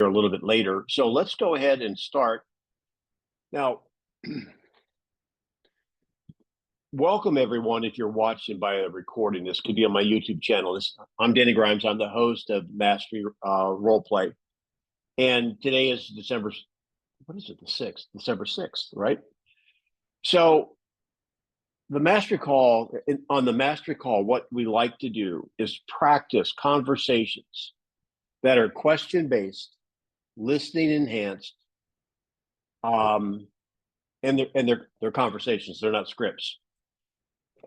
a little bit later. So let's go ahead and start. Now, welcome everyone. If you're watching by a recording, this could be on my YouTube channel. I'm Denny Grimes. I'm the host of Mastery Roleplay. And today is December 6th? December 6th, right? So on the Mastery Call, what we like to do is practice conversations that are question-based, listening enhanced, and they're conversations. They're not scripts.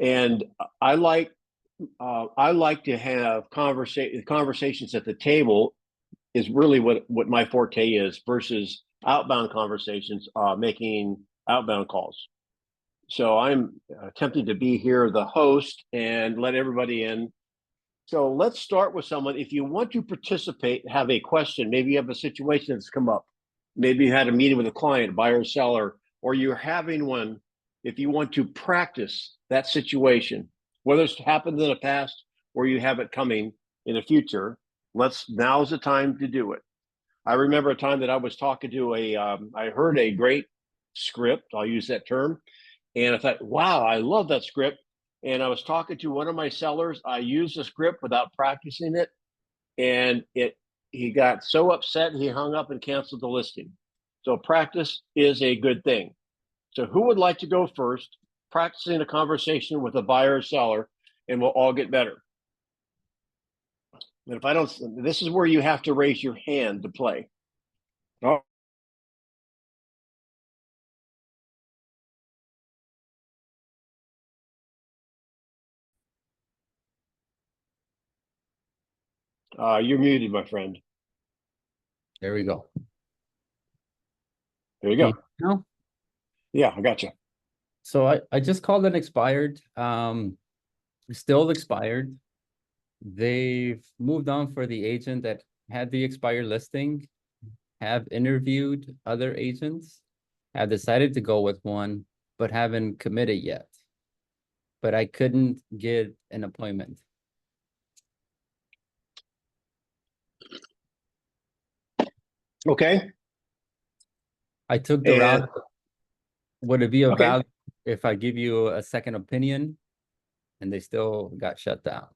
And I like to have conversations at the table is really what my forte is versus outbound conversations, making outbound calls. So I'm attempting to be here, the host, and let everybody in. So let's start with someone. If you want to participate, have a question, maybe you have a situation that's come up. Maybe you had a meeting with a client, buyer or seller, or you're having one. If you want to practice that situation, whether it's happened in the past or you have it coming in the future, now's the time to do it. I remember a time that I was talking to I heard a great script, I'll use that term, and I thought, wow, I love that script. And I was talking to one of my sellers. I used the script without practicing it, and he got so upset he hung up and canceled the listing. So practice is a good thing. So who would like to go first, practicing a conversation with a buyer or seller, and we'll all get better. And if I don't, this is where you have to raise your hand to play. Oh. You're muted, my friend. There we go. There you go. No? Yeah, I got you. So I just called it expired. Still expired. They've moved on for the agent that had the expired listing, have interviewed other agents, have decided to go with one, but haven't committed yet. But I couldn't get an appointment. Okay. I took the route. Would it be a value if I give you a second opinion and they still got shut down?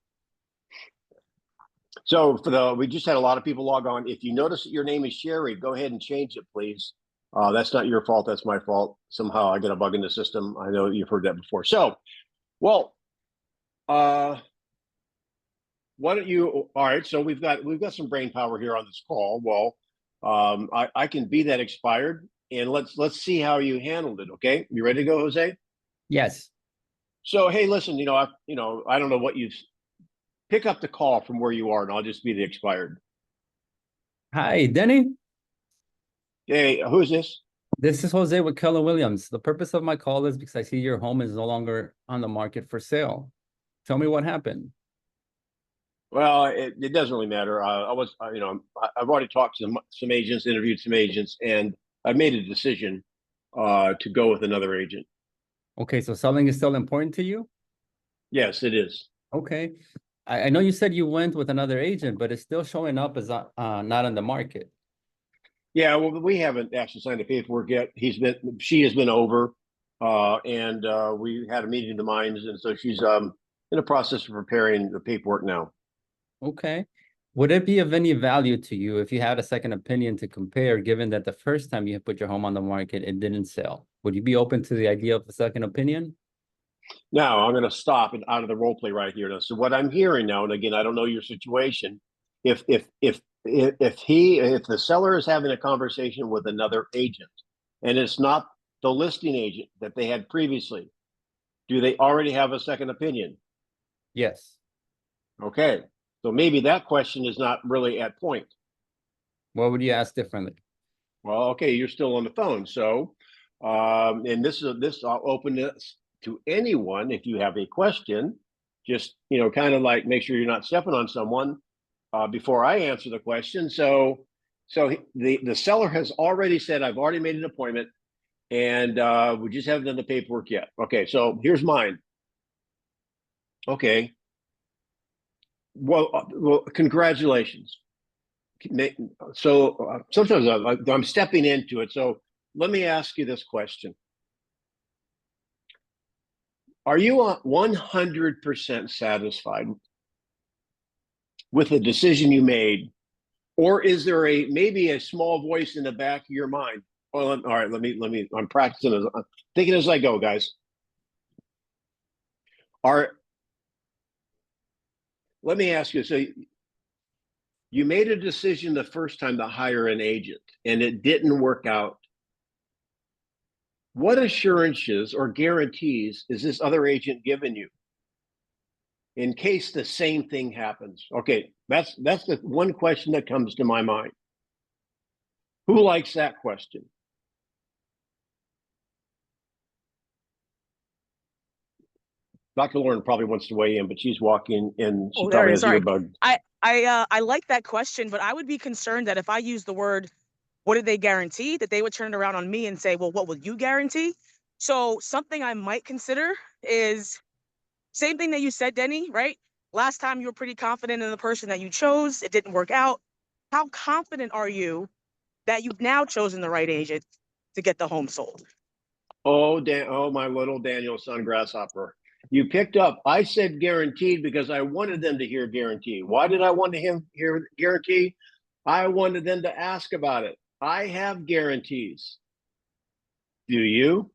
So we just had a lot of people log on. If you notice that your name is Sherry, go ahead and change it, please. That's not your fault. That's my fault. Somehow I get a bug in the system. I know you've heard that before. So, well, why don't you? All right. So we've got some brain power here on this call. Well, I can be that expired, and let's see how you handled it. Okay, you ready to go, Jose? Yes. So hey, listen. I don't know what you pick up the call from where you are, and I'll just be the expired. Hi, Denny. Hey, who's this? This is Jose with Keller Williams. The purpose of my call is because I see your home is no longer on the market for sale. Tell me what happened. Well, it doesn't really matter. I've already talked to some agents, interviewed some agents, and I made a decision to go with another agent. Okay, so selling is still important to you? Yes, it is. Okay. I know you said you went with another agent, but it's still showing up as not on the market. Yeah, well, we haven't actually signed the paperwork yet. She has been over, and we had a meeting of the minds, and so she's in the process of preparing the paperwork now. Okay. Would it be of any value to you if you had a second opinion to compare, given that the first time you put your home on the market, it didn't sell? Would you be open to the idea of a second opinion? Now, I'm going to stop and out of the role play right here. Now, so what I'm hearing now, and again, I don't know your situation. If the seller is having a conversation with another agent, and it's not the listing agent that they had previously, do they already have a second opinion? Yes. Okay, so maybe that question is not really at point. What would you ask differently? Well, okay, you're still on the phone, so and I'll open this to anyone. If you have a question, just kind of like make sure you're not stepping on someone before I answer the question. So the seller has already said, I've already made an appointment, and we just haven't done the paperwork yet. Okay, so here's mine. Okay. Well, congratulations. So sometimes I'm stepping into it. So let me ask you this question. Are you 100% satisfied with the decision you made? Or is there maybe a small voice in the back of your mind? Well, all right, I'm practicing, I'm thinking as I go, guys. Let me ask you, so you made a decision the first time to hire an agent and it didn't work out. What assurances or guarantees is this other agent giving you in case the same thing happens? Okay, that's the one question that comes to my mind. Who likes that question? Dr. Lauren probably wants to weigh in, but she's walking in. She there probably it has is. Sorry. earbuds. I like that question, but I would be concerned that if I use the word, what did they guarantee? That they would turn it around on me and say, well, what will you guarantee? So something I might consider is same thing that you said, Denny, right? Last time you were pretty confident in the person that you chose. It didn't work out. How confident are you that you've now chosen the right agent to get the home sold? Oh, my little Daniel son grasshopper. You picked up. I said guaranteed because I wanted them to hear guarantee. Why did I want to hear guarantee? I wanted them to ask about it. I have guarantees. Do you?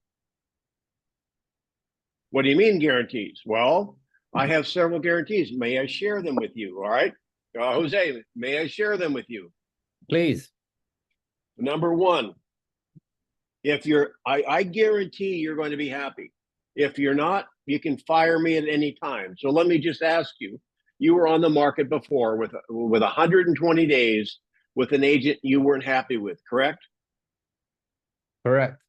What do you mean guarantees? Well, I have several guarantees. May I share them with you? All right. Jose, may I share them with you? Please. Number one, I guarantee you're going to be happy. If you're not, you can fire me at any time. So let me just ask you, you were on the market before with 120 days with an agent you weren't happy with, correct? Correct.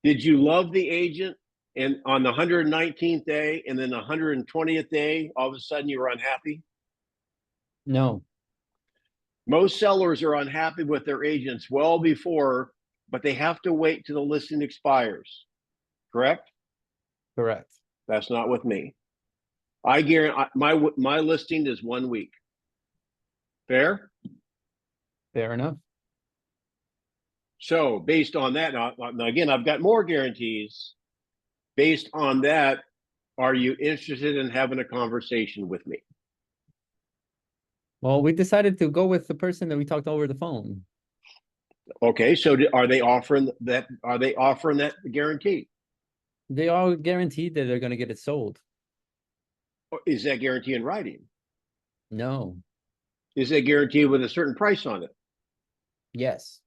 Did you love the agent and on the 119th day and then the 120th day, all of a sudden you were unhappy? No. Most sellers are unhappy with their agents well before, but they have to wait till the listing expires, correct? Correct. That's not with me. I guarantee my listing is 1 week. Fair? Fair enough. So based on that, now again, I've got more guarantees. Based on that, are you interested in having a conversation with me? Well, we decided to go with the person that we talked over the phone. Okay, so are they offering that? Are they offering that guarantee? They all guaranteed that they're going to get it sold. Is that guarantee in writing? No. Is that guarantee with a certain price on it? Yes.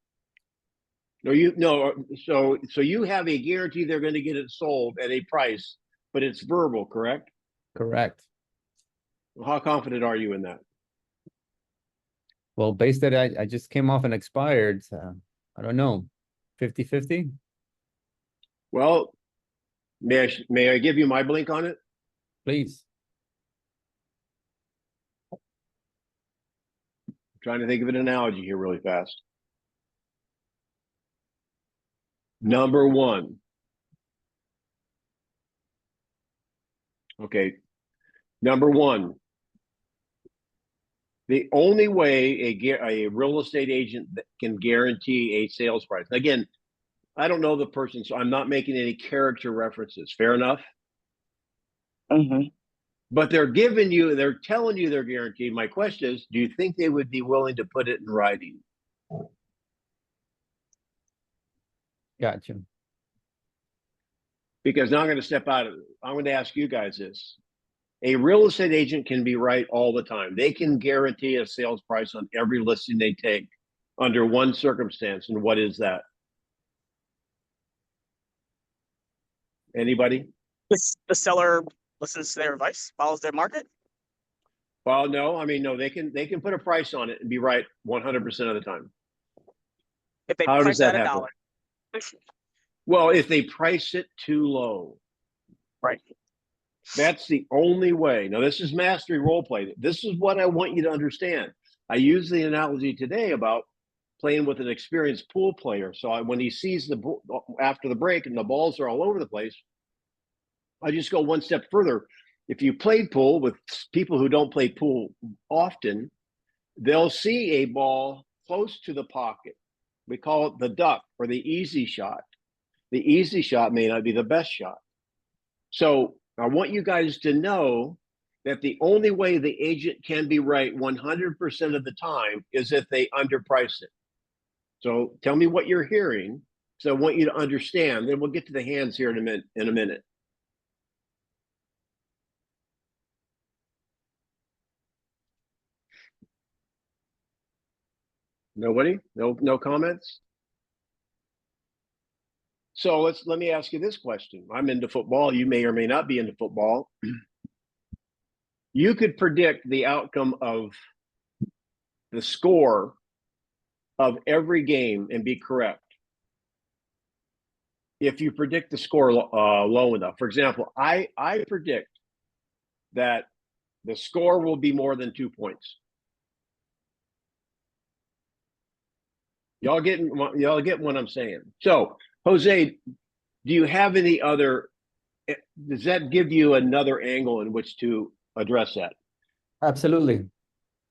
No. So you have a guarantee they're going to get it sold at a price, but it's verbal, correct? Correct. How confident are you in that? Well, based that I just came off an expired, I don't know, 50-50? Well, may I give you my blink on it? Please. I'm trying to think of an analogy here really fast. Number one. Okay. Number one. The only way a real estate agent can guarantee a sales price. Again, I don't know the person, so I'm not making any character references. Fair enough? Mm-hmm. But they're telling you they're guaranteed. My question is, do you think they would be willing to put it in writing? Gotcha. Because now I'm going to step out of it. I'm going to ask you guys this. A real estate agent can be right all the time. They can guarantee a sales price on every listing they take under one circumstance. And what is that? Anybody? The seller listens to their advice, follows their market. Well, no. I mean, no. They can put a price on it and be right 100% of the time. If they How does price that at happen? $1. Well, if they price it too low. Right. That's the only way. Now, this is mastery role play. This is what I want you to understand. I used the analogy today about playing with an experienced pool player. So when he sees after the break and the balls are all over the place, I just go one step further. If you played pool with people who don't play pool often, they'll see a ball close to the pocket. We call it the duck or the easy shot. The easy shot may not be the best shot. So I want you guys to know that the only way the agent can be right 100% of the time is if they underprice it. So tell me what you're hearing. So I want you to understand. Then we'll get to the hands here in a minute. Nobody? No comments? So let me ask you this question. I'm into football. You may or may not be into football. You could predict the outcome of the score of every game and be correct if you predict the score low enough. For example, I predict that the score will be more than 2 points. Y'all get what I'm saying. So, Jose, do you have any other? Does that give you another angle in which to address that? Absolutely.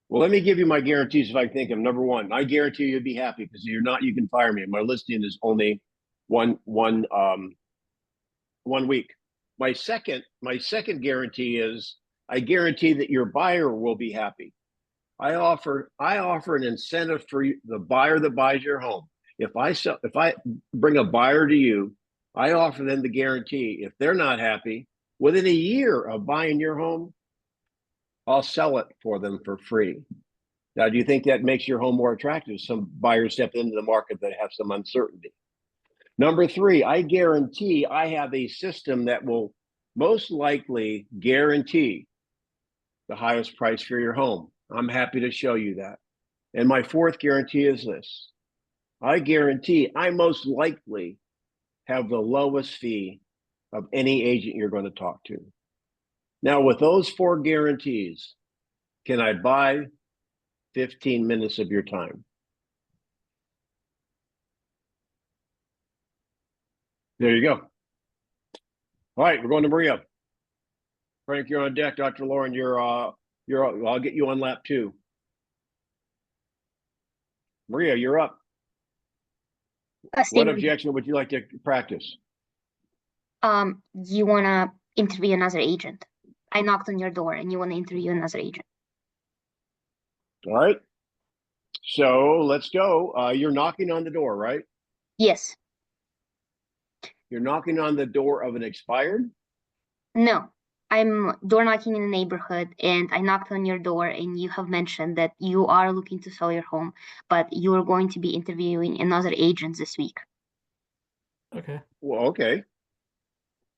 Well, let me give you my guarantees if I think of. Number one, I guarantee you'll be happy because you're not. You can fire me. My listing is only one week. My second guarantee is I guarantee that your buyer will be happy. I offer an incentive for the buyer that buys your home. If I bring a buyer to you, I offer them the guarantee. If they're not happy, within a year of buying your home, I'll sell it for them for free. Now, do you think that makes your home more attractive? Some buyers step into the market that have some uncertainty. Number three, I guarantee I have a system that will most likely guarantee the highest price for your home. I'm happy to show you that. And my fourth guarantee is this. I guarantee I most likely have the lowest fee of any agent you're going to talk to. Now, with those four guarantees, can I buy 15 minutes of your time? There you go. All right, we're going to Maria. Frank, you're on deck. Dr. Lauren, I'll get you on lap 2. Maria, you're up. What objection would you like to practice? You want to interview another agent. I knocked on your door and you want to interview another agent. All right. So let's go. You're knocking on the door, right? Yes. You're knocking on the door of an expired? No. I'm door knocking in the neighborhood and I knocked on your door and you have mentioned that you are looking to sell your home, but you are going to be interviewing another agent this week. Okay. Well, okay.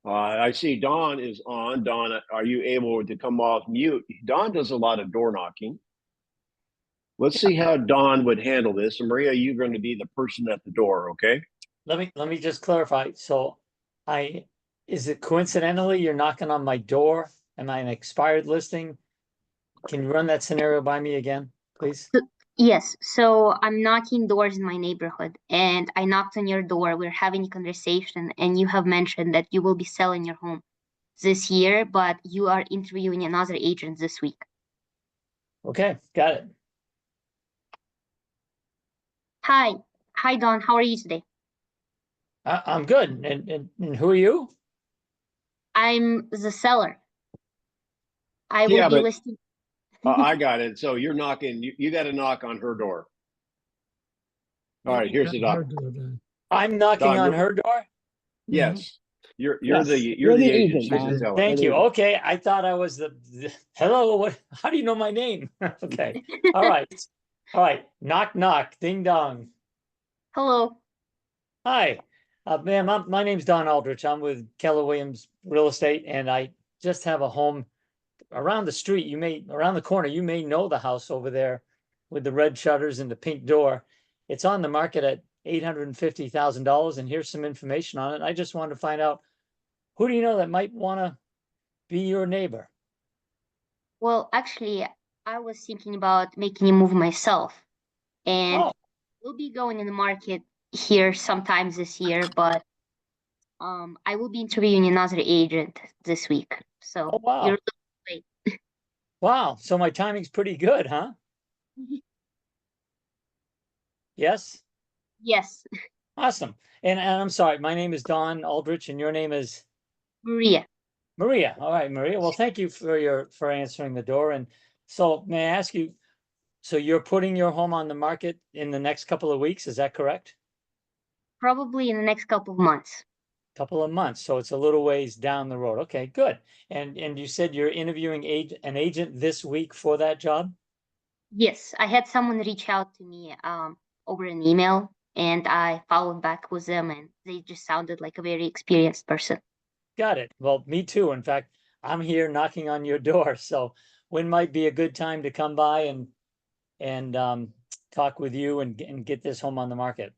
I see Dawn is on. Dawn, are you able to come off mute? Dawn does a lot of door knocking. Let's see how Dawn would handle this. And Maria, you're going to be the person at the door, okay? Let me just clarify. So is it coincidentally you're knocking on my door? Am I an expired listing? Can you run that scenario by me again, please? Yes. So I'm knocking doors in my neighborhood and I knocked on your door. We're having a conversation and you have mentioned that you will be selling your home this year, but you are interviewing another agent this week. Okay, got it. Hi. Hi, Dawn. How are you today? I'm good. And who are you? I'm the seller. I will be listing. I got it. So you're knocking, you got to knock on her door. All right, here's the doc. I'm knocking on her door? Yes. You're Yes. the agent. She's the seller. Thank you. Okay. I thought I was the hello. What, how do you know my name? Okay. All right. All right. Knock, knock. Ding dong. Hello. Hi. Ma'am, my name's Don Aldrich. I'm with Keller Williams Real Estate, and I just have a home around the street. Around the corner, you may know the house over there with the red shutters and the pink door. It's on the market at $850,000, and here's some information on it. I just wanted to find out, who do you know that might want to be your neighbor? Well, actually, I was thinking about making a move myself, and we'll be going in the market here sometimes this year, but I will be interviewing another agent this week. So wow. you're late. Wow. So my timing's pretty good, huh? Yes? Yes, Awesome. And I'm sorry, my name is Don Aldrich and your name is Maria. Maria. All right, Maria. Well, thank you for answering the door. And so may I ask you, so you're putting your home on the market in the next couple of weeks, is that correct? Probably in the next couple of months. Couple of months, so it's a little ways down the road. Okay, good. And you said you're interviewing an agent this week for that job? Yes, I had someone reach out to me over an email, and I followed back with them, and they just sounded like a very experienced person. Got it. Well, me too. In fact, I'm here knocking on your door. So when might be a good time to come by and talk with you and get this home on the market?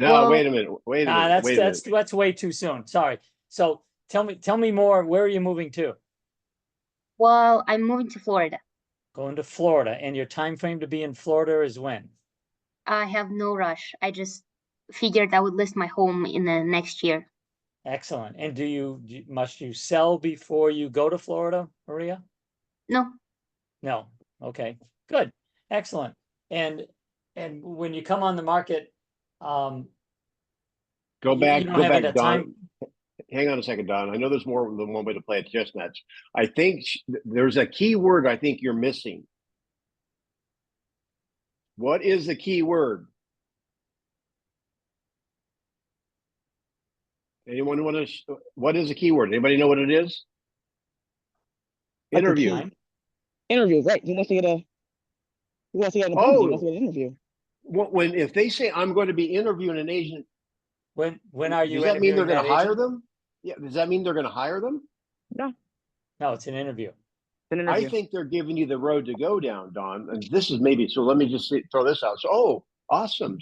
No, Well- wait a minute. Wait a Nah, minute. that's Wait a minute. that's way too soon. Sorry. So tell me more. Where are you moving to? Well, I'm moving to Florida. Going to Florida, and your time frame to be in Florida is when? I have no rush. I just figured I would list my home in the next year. Excellent. And must you sell before you go to Florida, Maria? No, No. Okay. Good. Excellent. And when you come on the market, Go you back, don't go have back, any Don. time. Hang on a second, Don. I know there's more than one way to play a chess match. I think there's a key word I think you're missing. What is the key word? Anyone want to? What is the key word? Anybody know what it is? At the Interview. time. Interview, right? He wants to get an appointment. He wants to get an interview. When if they say I'm going to be interviewing an agent, When are you does that mean they're interviewing going that to hire agent? them? Yeah. Does that mean they're going to hire them? No, No, it's an interview. it's an I interview. think they're giving you the road to go down, Don. And this is maybe so. Let me just throw this out. So, oh, awesome!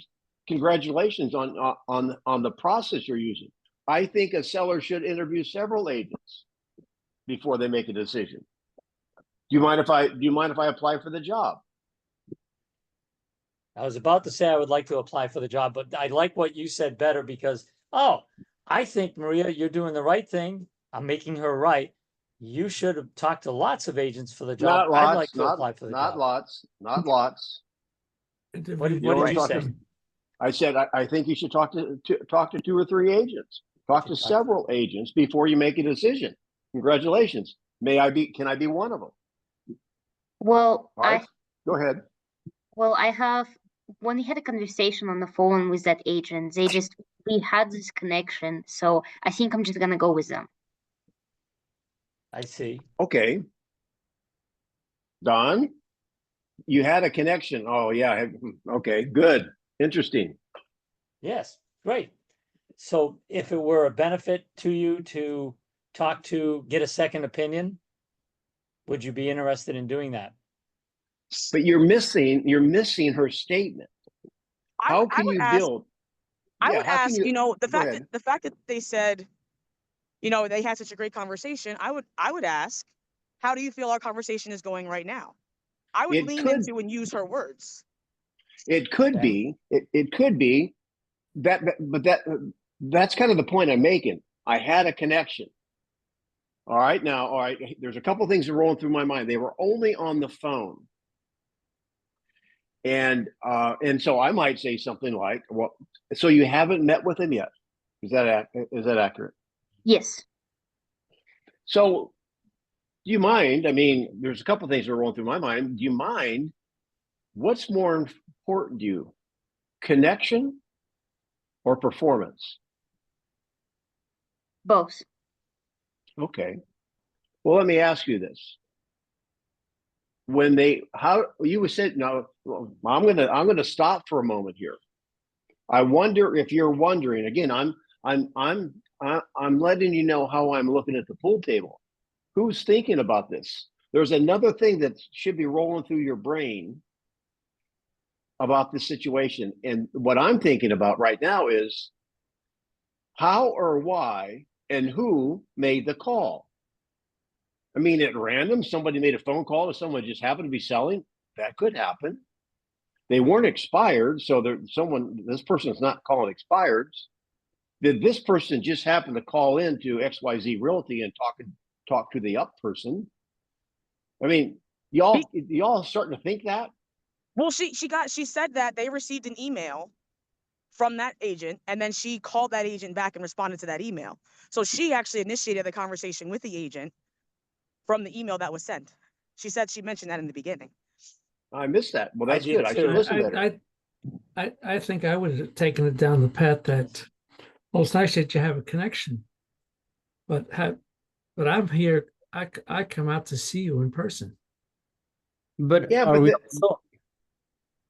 Congratulations on the process you're using. I think a seller should interview several agents before they make a decision. Do you mind if I apply for the job? I was about to say I would like to apply for the job, but I like what you said better because, oh, I think, Maria, you're doing the right thing. I'm making her right. You should have talked to lots of agents for the job. Not I'd lots, like to apply for the not job. lots, not lots. What You did only you talk say? to- I said I think you should talk to 2 or 3 agents. Talk to Should talk- several agents before you make a decision. Congratulations. Can I be one of them? well, All right. Go ahead. I have, when we had a conversation on the phone with that agent, we had this connection. So I think I'm just gonna go with them. I see. Okay. Don, you had a connection. Oh yeah. Okay, good. Interesting. Yes, great. So if it were a benefit to you to get a second opinion, would you be interested in doing that? But you're missing her statement. How I can would you ask, build? I Yeah, would how can ask, you- the go fact ahead. that they said, they had such a great conversation. I would ask, how do you feel our conversation is going right now? I would It lean could- into and use her words. It could Okay. be. It could be that's kind of the point I'm making. I had a connection. All right. Now, all right. There's a couple things that are rolling through my mind. They were only on the phone. And so I might say something like, well, so you haven't met with him yet. Is that accurate? Yes. So do you mind? I mean, there's a couple things that are rolling through my mind. Do you mind? What's more important to you? Connection or performance? Both. Okay. Well, let me ask you this. How you were saying, now I'm gonna stop for a moment here. I wonder if you're wondering again. I'm letting you know how I'm looking at the pool table. Who's thinking about this? There's another thing that should be rolling through your brain about this situation, and what I'm thinking about right now is how or why and who made the call. I mean, at random, somebody made a phone call to someone just happened to be selling. That could happen. They weren't expired, so this person's not calling expireds. Did this person just happen to call in to XYZ Realty and talk to the up person? I mean, y'all starting to think that? Well, she said that they received an email from that agent, and then she called that agent back and responded to that email. So she actually initiated the conversation with the agent from the email that was sent. She said she mentioned that in the beginning. I missed that. Well, I that's did good. I should too. listen better. I think I would have taken it down the path that, well, it's nice that you have a connection, but I'm here. I come out to see you in person. But Yeah, are but we the- also,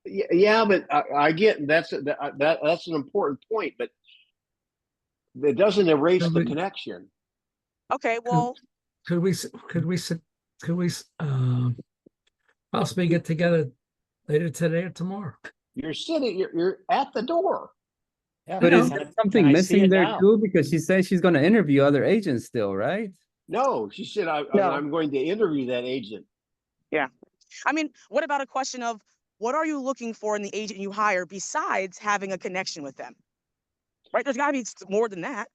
Yeah, but I get that's an important point, but it doesn't erase Could the we- connection. Okay, well, Could we possibly get together later today or tomorrow? You're at the door. Yeah, but is know. there can something I see missing it there now? too? Because she said she's going to interview other agents still, right? No, she said No. I'm going to interview that agent. I mean, what about a question of what are you looking for in the agent you hire besides having a connection with them? Right? There's got to be more than that.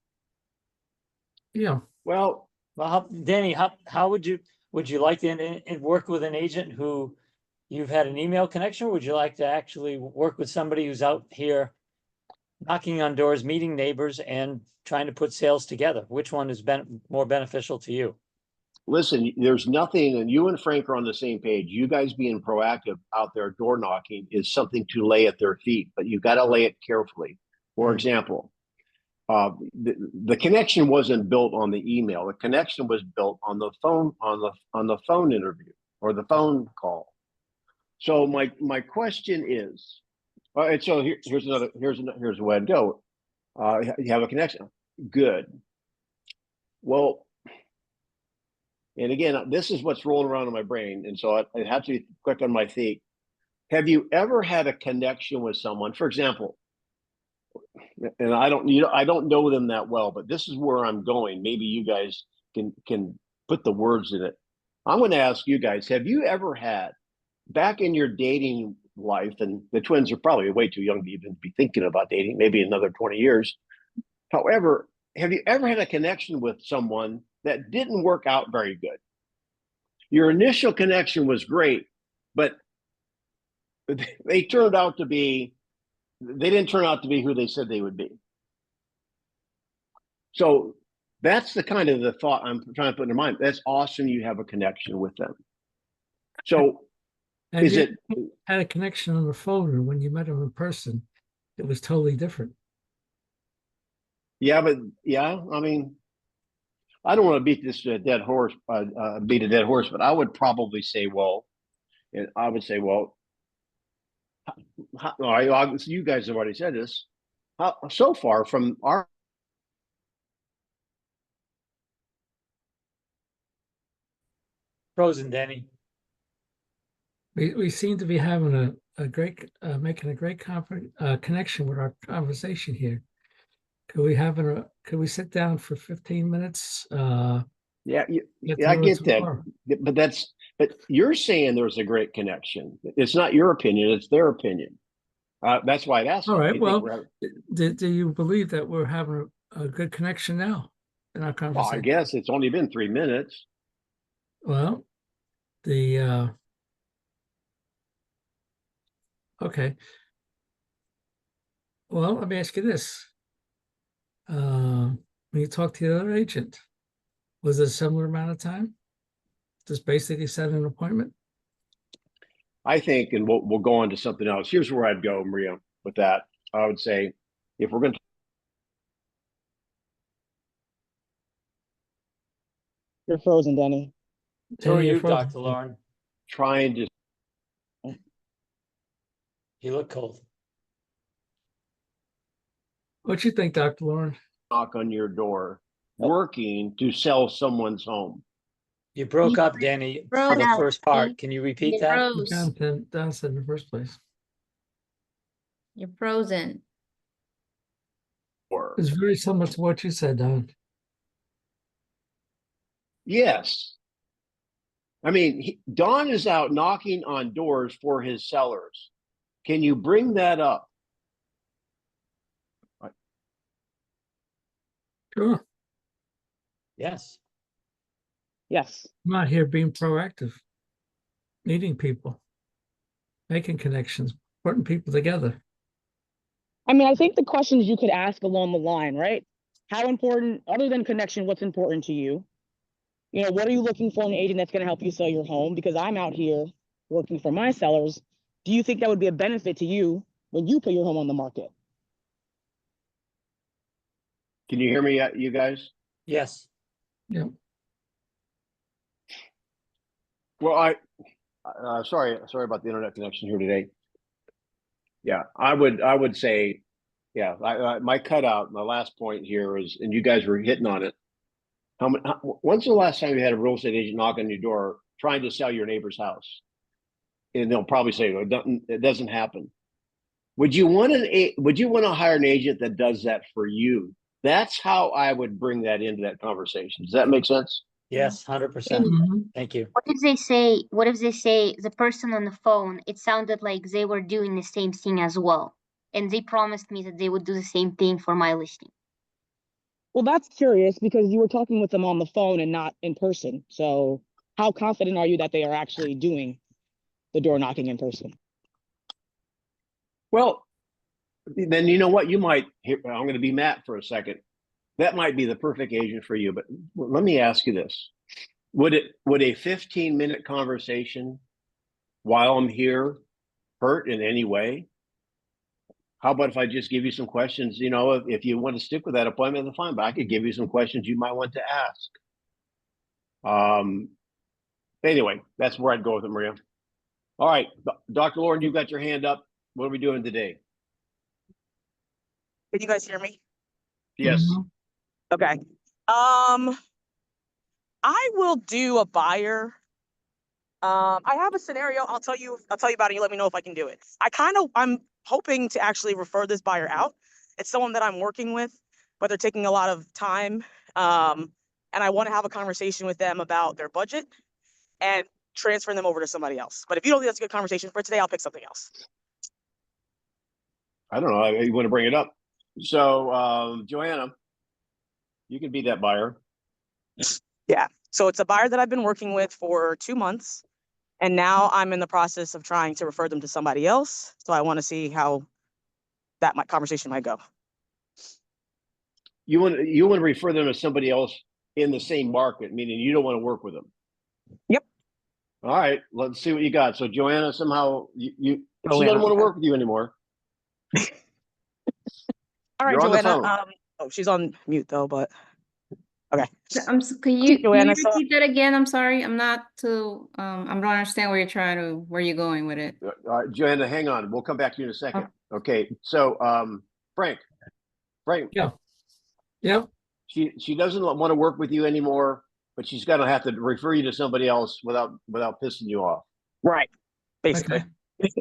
Yeah. Well, Well, Danny, how would you like to work with an agent who you've had an email connection, or would you like to actually work with somebody who's out here knocking on doors, meeting neighbors, and trying to put sales together? Which one is more beneficial to you? listen, there's nothing, and you and Frank are on the same page. You guys being proactive out there door knocking is something to lay at their feet, but you got to lay it carefully. For example, the connection wasn't built on the email. The connection was built on the phone, on the phone interview or the phone call. So my question is, and so here's a way to go. You have a connection. Good. Well, and again, this is what's rolling around in my brain, and so I have to be quick on my feet. Have you ever had a connection with someone, for example? And I don't know them that well, but this is where I'm going. Maybe you guys can put the words in it. I'm going to ask you guys: have you ever had, back in your dating life, and the twins are probably way too young to even be thinking about dating, maybe another 20 years. However, have you ever had a connection with someone that didn't work out very good? Your initial connection was great, but they didn't turn out to be who they said they would be. So that's the kind of the thought I'm trying to put in their mind. That's awesome. You have a connection with them. So Have is you it, had a connection on the phone, or when you met him in person, it was totally different? yeah, but yeah, I mean, I don't want to beat this to a dead horse, but I would probably say, well, and I would say, well, all right, you guys have already said this. So far from our Frozen, Danny. We seem to be having a great making a great connection with our conversation here. Could we sit down for 15 minutes? yeah, Get I to know get some that, more? but you're saying there's a great connection. It's not your opinion; it's their opinion. That's why I asked. All them. right. Do you think Well, we're do you believe that we're having a good connection now in our well, conversation? I guess it's only been 3 minutes. Well, okay. Well, let me ask you this. When you talked to the other agent, was it a similar amount of time? Just basically set an appointment? I think, and we'll go on to something else. Here's where I'd go, Maria, with that. I would say, if we're going to, You're frozen, Denny. So are Danny, you're you, frozen. Dr. Lauren? trying to You look cold. What you think, Dr. Lauren? knock on your door, working to sell someone's home. You broke up, Danny, for the froze. first part. Can you repeat that? Froze. Don said in the first place. You're frozen. Or It's very similar to what you said, Don. yes, I mean, Don is out knocking on doors for his sellers. Can you bring that up? Sure. Yes. Yes. I'm out here being proactive, meeting people, making connections, putting people together. I mean, I think the questions you could ask along the line, right? How important, other than connection, what's important to you? You know, what are you looking for in an agent that's going to help you sell your home? Because I'm out here working for my sellers. Do you think that would be a benefit to you when you put your home on the market? Can you hear me, you guys? Yes. Yeah. Well, sorry about the internet connection here today. Yeah, I would say, yeah, my cutout, my last point here is, and you guys were hitting on it. When's the last time you had a real estate agent knock on your door trying to sell your neighbor's house? And they'll probably say, well, it doesn't happen. Would you want to hire an agent that does that for you? That's how I would bring that into that conversation. Does that make sense? Yes, 100%. Mhm. Thank you. What if they say, the person on the phone, it sounded like they were doing the same thing as well. And they promised me that they would do the same thing for my listing. Well, that's curious because you were talking with them on the phone and not in person. So how confident are you that they are actually doing the door knocking in person? Well, then you know what? I'm going to be Matt for a second. That might be the perfect agent for you. But let me ask you this. Would a 15-minute conversation while I'm here hurt in any way? How about if I just give you some questions? You know, if you want to stick with that appointment, then fine, but I could give you some questions you might want to ask. Anyway, that's where I'd go with it, Maria. All right, Dr. Lauren, you've got your hand up. What are we doing today? Can you guys hear me? Yes. Mhm. Okay. I will do a buyer. I have a scenario. I'll tell you about it. And you let me know if I can do it. I'm hoping to actually refer this buyer out. It's someone that I'm working with, but they're taking a lot of time. And I want to have a conversation with them about their budget and transferring them over to somebody else. But if you don't think that's a good conversation for today, I'll pick something else. I don't know. You want to bring it up. So, Joanna, you can be that buyer. Yeah. So it's a buyer that I've been working with for 2 months. And now I'm in the process of trying to refer them to somebody else. So I want to see how that conversation might go. You want to refer them to somebody else in the same market, meaning you don't want to work with them. Yep. All right, let's see what you got. So Joanna, somehow she Joanna, doesn't want to okay. work with you anymore. All right, You're on the Joanna. phone. She's on mute though, but okay. Can you Joanna, so repeat that again? I'm sorry. I'm not too I don't understand where you're going with it. All right, Joanna, hang on. We'll come back to you in a second. Oh. Okay. So Frank. Yeah. Yeah. She doesn't want to work with you anymore, but she's gonna have to refer you to somebody else without pissing you off. right, basically. Okay.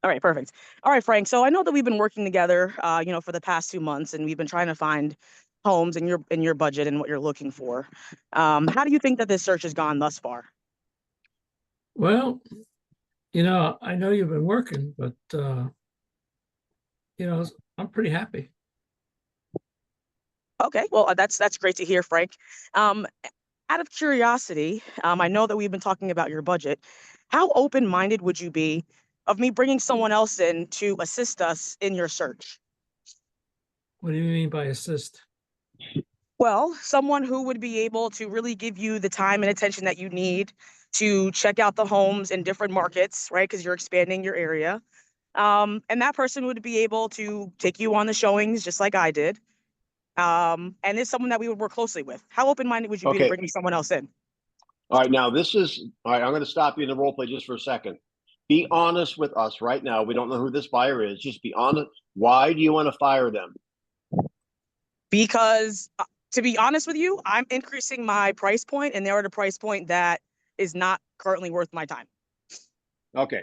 All right, perfect. All right, Frank. So I know that we've been working together, for the past 2 months, and we've been trying to find homes in your budget and what you're looking for. How do you think that this search has gone thus far? Well, I know you've been working, but I'm pretty happy. Okay, well, that's great to hear, Frank. Out of curiosity, I know that we've been talking about your budget. How open-minded would you be of me bringing someone else in to assist us in your search? What do you mean by assist? Well, someone who would be able to really give you the time and attention that you need to check out the homes in different markets, right? Because you're expanding your area. And that person would be able to take you on the showings just like I did. And it's someone that we would work closely with. How open-minded would you be to Okay. bringing someone else in? All right, now all right, I'm going to stop you in the role play just for a second. Be honest with us right now. We don't know who this buyer is. Just be honest. Why do you want to fire them? Because to be honest with you, I'm increasing my price point and they're at a price point that is not currently worth my time. Okay.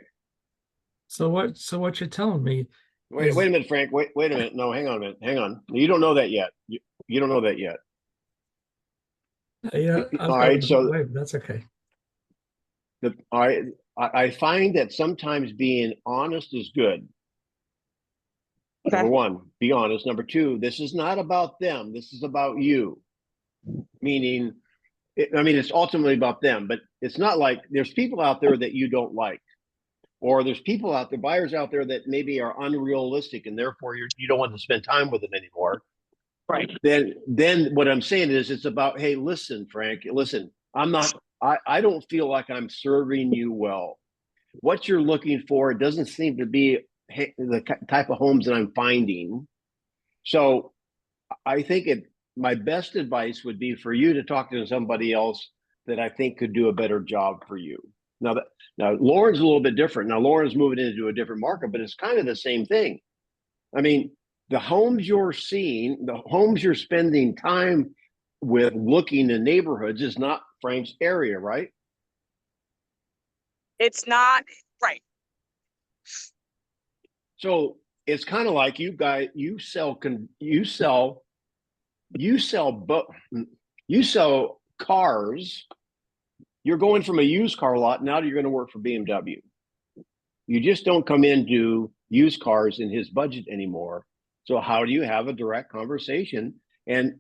So what you're telling me? Wait a minute, Frank. Wait a minute. No, hang on a minute. Hang on. You don't know that yet. You don't know that yet. Yeah. All right. So that's okay. all right. I find that sometimes being honest is good. Okay. Number one, be honest. Number two, this is not about them. This is about you. Meaning, it's ultimately about them, but it's not like there's people out there that you don't like. or there's people out there, buyers out there that maybe are unrealistic and therefore you don't want to spend time with them anymore. Right. Then what I'm saying is it's about, hey, listen, Frank, listen, I don't feel like I'm serving you well. What you're looking for, it doesn't seem to be the type of homes that I'm finding. So I think my best advice would be for you to talk to somebody else that I think could do a better job for you. Now Lauren's a little bit different. Now Lauren's moving into a different market, but it's kind of the same thing. I mean, the homes you're seeing, the homes you're spending time with looking in neighborhoods is not Frank's area, right? It's not right. So it's kind of like you sell cars. You're going from a used car lot. Now you're going to work for BMW. You just don't come into used cars in his budget anymore. So how do you have a direct conversation and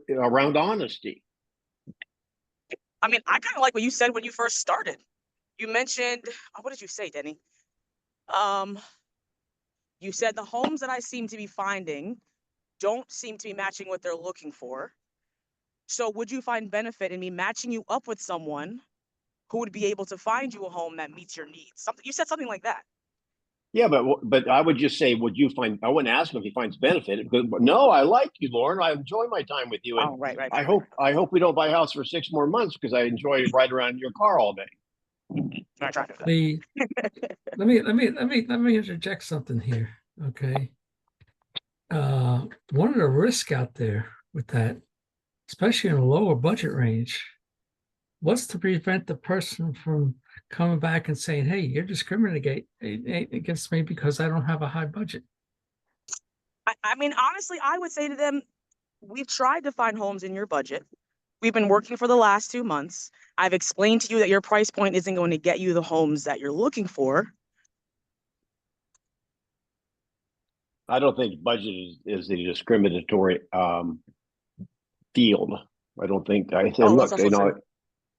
around honesty? I mean, I kind of like what you said when you first started. You mentioned, what did you say, Denny? You said the homes that I seem to be finding don't seem to be matching what they're looking for. So would you find benefit in me matching you up with someone who would be able to find you a home that meets your needs? You said something like that. Yeah, but I would just say, I wouldn't ask him if he finds benefit. But no, I like you, Lauren. I enjoy my time with you. And Oh, right. I hope we don't buy a house for 6 more months because I enjoy riding around in your car all day. I try to do that. Let me interject something here. Okay. One of the risks out there with that, especially in a lower budget range, what's to prevent the person from coming back and saying, hey, you're discriminating against me because I don't have a high budget? I mean, honestly, I would say to them, we've tried to find homes in your budget. We've been working for the last 2 months. I've explained to you that your price point isn't going to get you the homes that you're looking for. I don't think budget is a discriminatory field. I don't think. I said, look,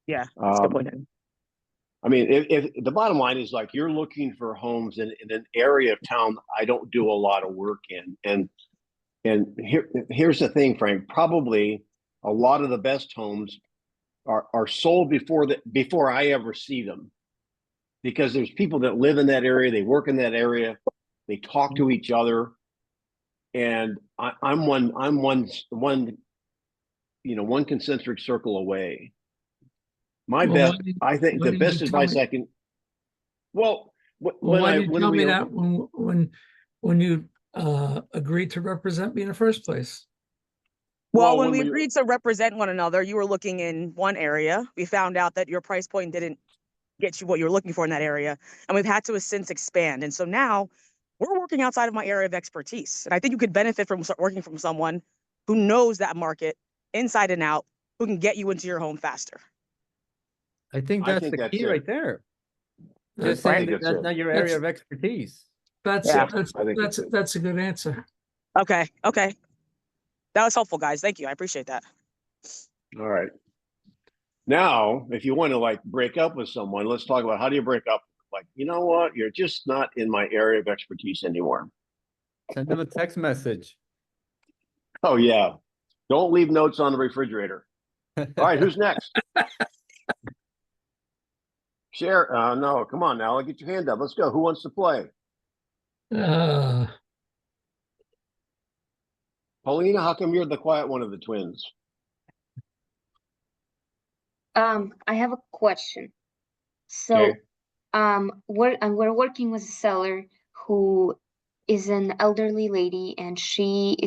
yeah, that's a good point. I mean, if the bottom line is like you're looking for homes in an area of town I don't do a lot of work in, and here's the thing, Frank. Probably a lot of the best homes are sold before I ever see them, because there's people that live in that area, they work in that area, they talk to each other, and I'm one concentric circle away. I think the best advice I can. Well, why did you tell me that when you agreed to represent me in the first place? Well, when we agreed to represent one another, you were looking in one area. We found out that your price point didn't get you what you were looking for in that area, and we've had to since expand. And so now we're working outside of my area of expertise, and I think you could benefit from working from someone who knows that market inside and out, who can get you into your home faster. I think that's the key right there. Just saying that's not your area of expertise. That's a good answer. Okay. That was helpful, guys. Thank you. I appreciate that. All right. Now, if you want to break up with someone, let's talk about how do you break up? You know what? You're just not in my area of expertise anymore. Send them a text message. Oh, yeah. Don't leave notes on the refrigerator. All right. Who's next? Share. No, come on now. Get your hand up. Let's go. Who wants to play? Paulina, how come you're the quiet one of the twins? I have a question. So, we're working with a seller who is an elderly lady, and she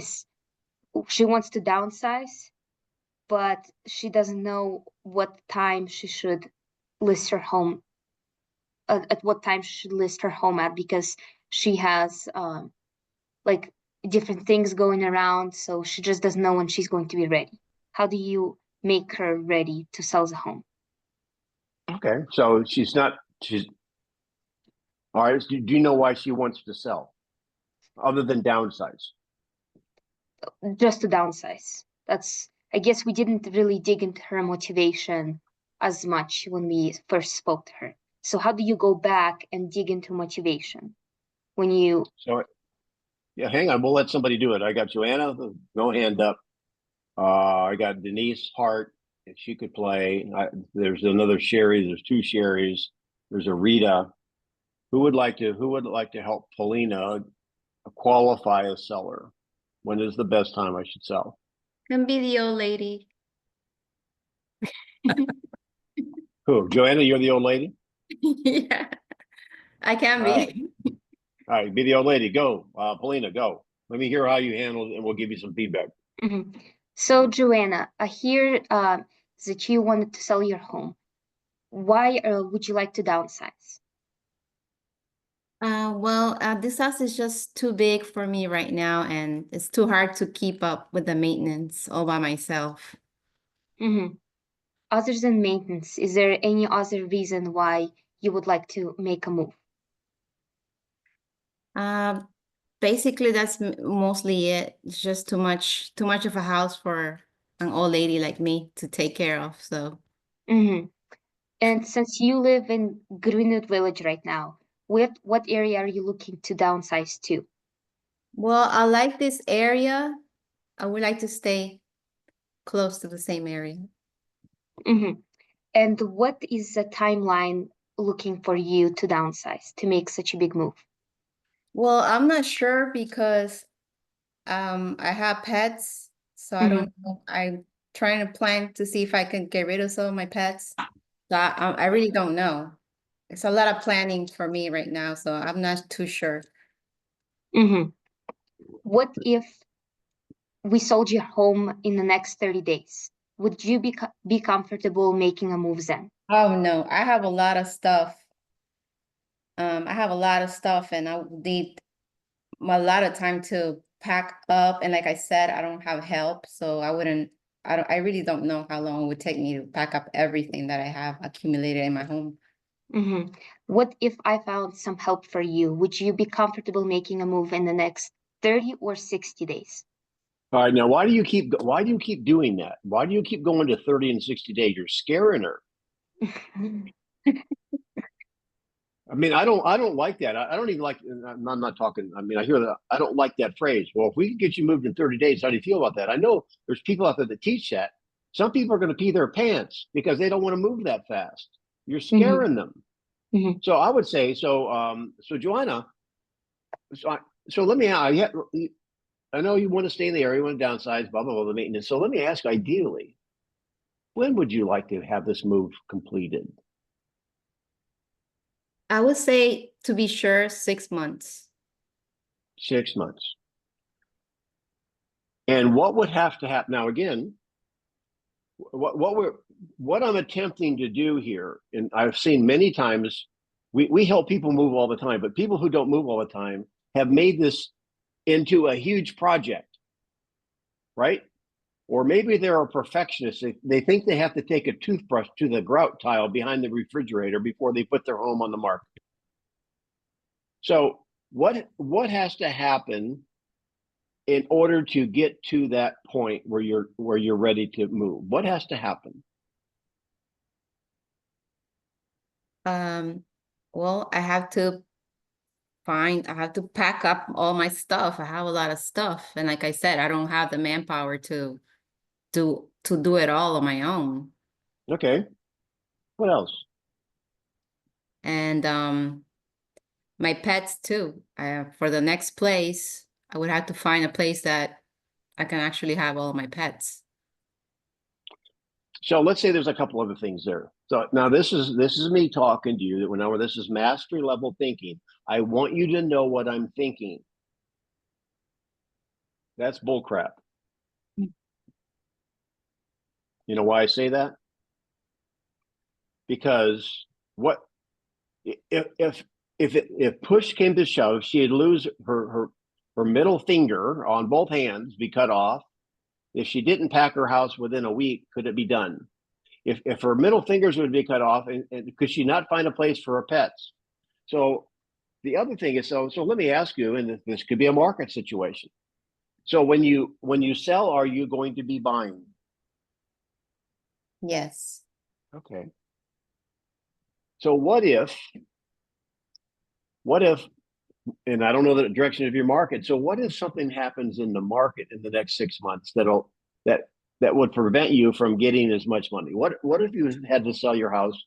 wants to downsize, but she doesn't know what time she should list her home. At what time she should list her home at, because she has different things going around, so she just doesn't know when she's going to be ready. How do you make her ready to sell the home? Okay, so she's all right. Do you know why she wants to sell, other than downsize? Just to downsize. I guess we didn't really dig into her motivation as much when we first spoke to her. So how do you go back and dig into motivation when you? So, yeah, hang on. We'll let somebody do it. I got Joanna, no hand up. I got Denise Hart, if she could play. There's another Sherry. There's two Sherrys. There's a Rita. Who would like to help Paulina qualify a seller? When is the best time I should sell? Can be the old lady. Who? Joanna, you're the old lady? Yeah, I can All be. right. All right, be the old lady. Go. Paulina, go. Let me hear how you handled it and we'll give you some feedback. Mhm. So Joanna, I hear that you wanted to sell your home. Why would you like to downsize? Well, this house is just too big for me right now, and it's too hard to keep up with the maintenance all by myself. Mm-hmm. Other than maintenance, is there any other reason why you would like to make a move? Basically, that's mostly it. It's just too much of a house for an old lady like me to take care of. So, Mm-hmm. And since you live in Greenwood Village right now, what area are you looking to downsize to? well, I like this area. I would like to stay close to the same area. Mm-hmm. And what is the timeline looking for you to downsize, to make such a big move? Well, I'm not sure because I have pets, so I don't know. I'm trying to plan to see if I can get rid of some of my pets. So I really don't know. It's a lot of planning for me right now, so I'm not too sure. Mm-hmm. What if we sold your home in the next 30 days? Would you be comfortable making a move then? Oh no, I have a lot of stuff. I have a lot of stuff, and I would need a lot of time to pack up. And like I said, I don't have help, so I really don't know how long it would take me to pack up everything that I have accumulated in my home. Mm-hmm. What if I found some help for you? Would you be comfortable making a move in the next 30 or 60 days? All right, now why do you keep doing that? Why do you keep going to 30 and 60 days? You're scaring her. I mean, I don't like that. I don't even like. I'm not talking. I mean, I hear that. I don't like that phrase. Well, if we can get you moved in 30 days, how do you feel about that? I know there's people out there that teach that. Some people are going to pee their pants because they don't want to move that fast. You're scaring them. Mm-hmm. So I would say so. So Joanna, so let me. I know you want to stay in the area, you want to downsize, blah blah blah, the maintenance. So let me ask. Ideally, when would you like to have this move completed? I would say, to be sure, 6 months. 6 months. And what would have to happen now? Again, what I'm attempting to do here, and I've seen many times, we help people move all the time, but people who don't move all the time have made this into a huge project, right? Or maybe they're a perfectionist. They think they have to take a toothbrush to the grout tile behind the refrigerator before they put their home on the market. So what has to happen in order to get to that point where you're ready to move? What has to happen? Well, I have to pack up all my stuff. I have a lot of stuff. And like I said, I don't have the manpower to do it all on my own. Okay. What else? And my pets too. For the next place, I would have to find a place that I can actually have all my pets. So let's say there's a couple other things there. So now this is me talking to you. Whenever this is mastery level thinking, I want you to know what I'm thinking. That's bullcrap. You know why I say that? Because what if push came to shove, she'd lose her middle finger on both hands, be cut off. If she didn't pack her house within a week, could it be done? If her middle fingers would be cut off, and could she not find a place for her pets? So the other thing is, so let me ask you, and this could be a market situation. So when you sell, are you going to be buying? Yes. Okay. So what if, and I don't know the direction of your market. So what if something happens in the market in the next 6 months that would prevent you from getting as much money? What if you had to sell your house